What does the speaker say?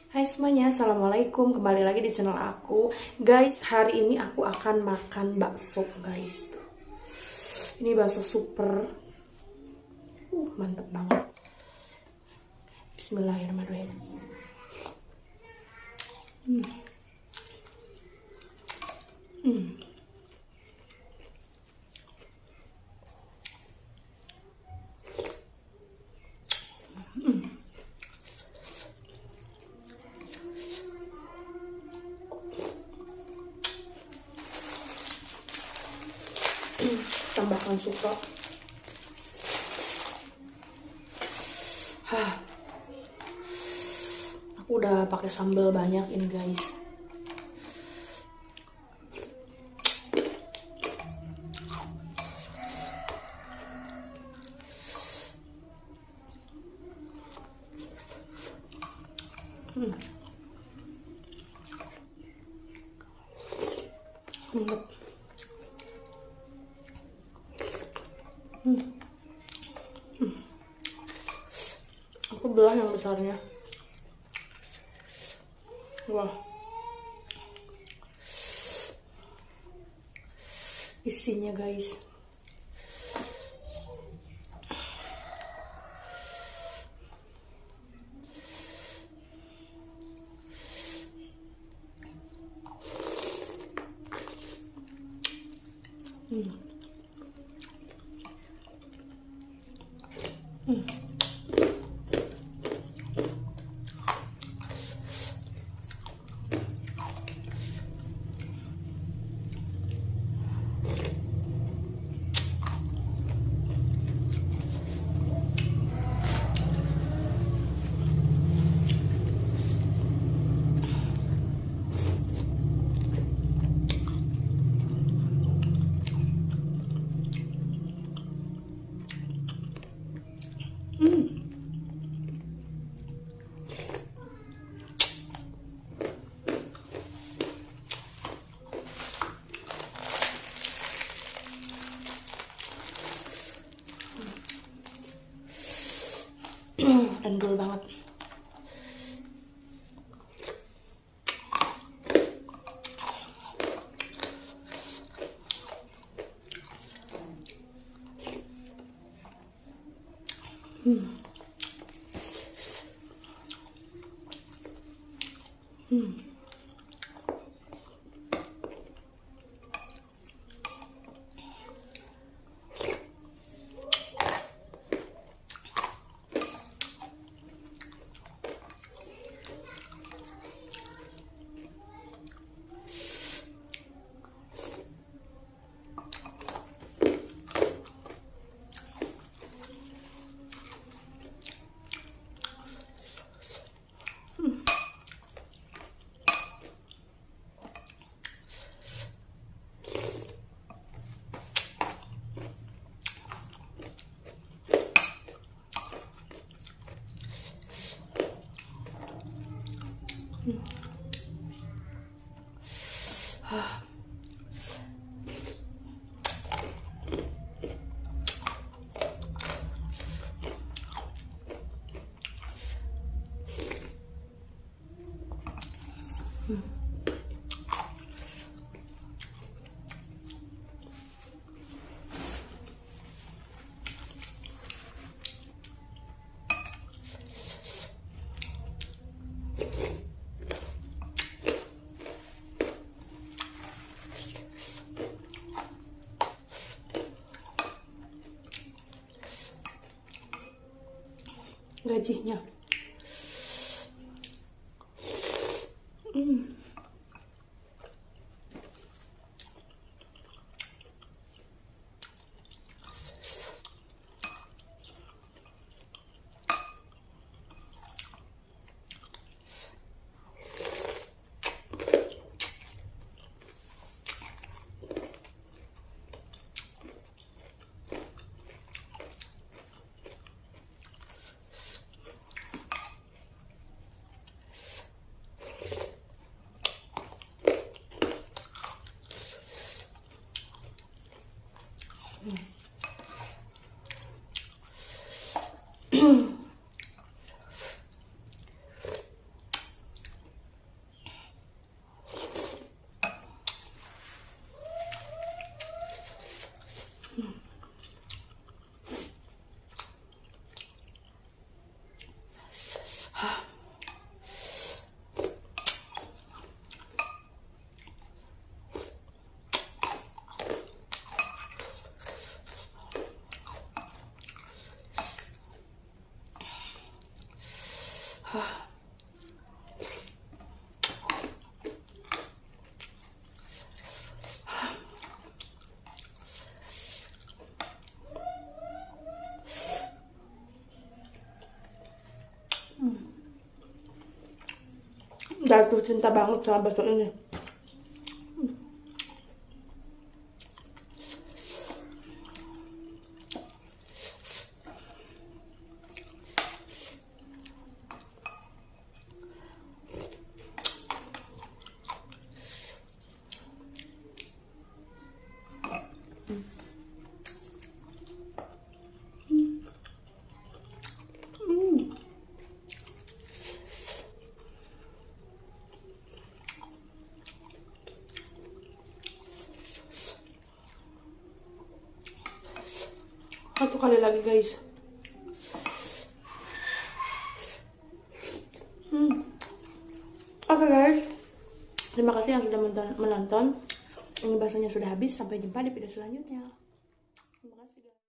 Hai semuanya, Assalamualaikum. Kembali lagi di channel aku. Guys, hari ini aku akan makan bakso, guys. Ini bakso super. Mantep banget. Bismillahirrahmanirrahim. Hmm. Hmm. Tambahkan suka. Aku udah pakai sambal banyak ini, guys. Mantap. Aku belah yang besarnya. Wah. Isinya, guys. Endul banget. Gajinya. Jatuh cinta banget sama bakso ini. Satu kali lagi guys. Oke guys, terima kasih yang sudah menonton. Ini baksonya sudah habis. Sampai jumpa di video selanjutnya.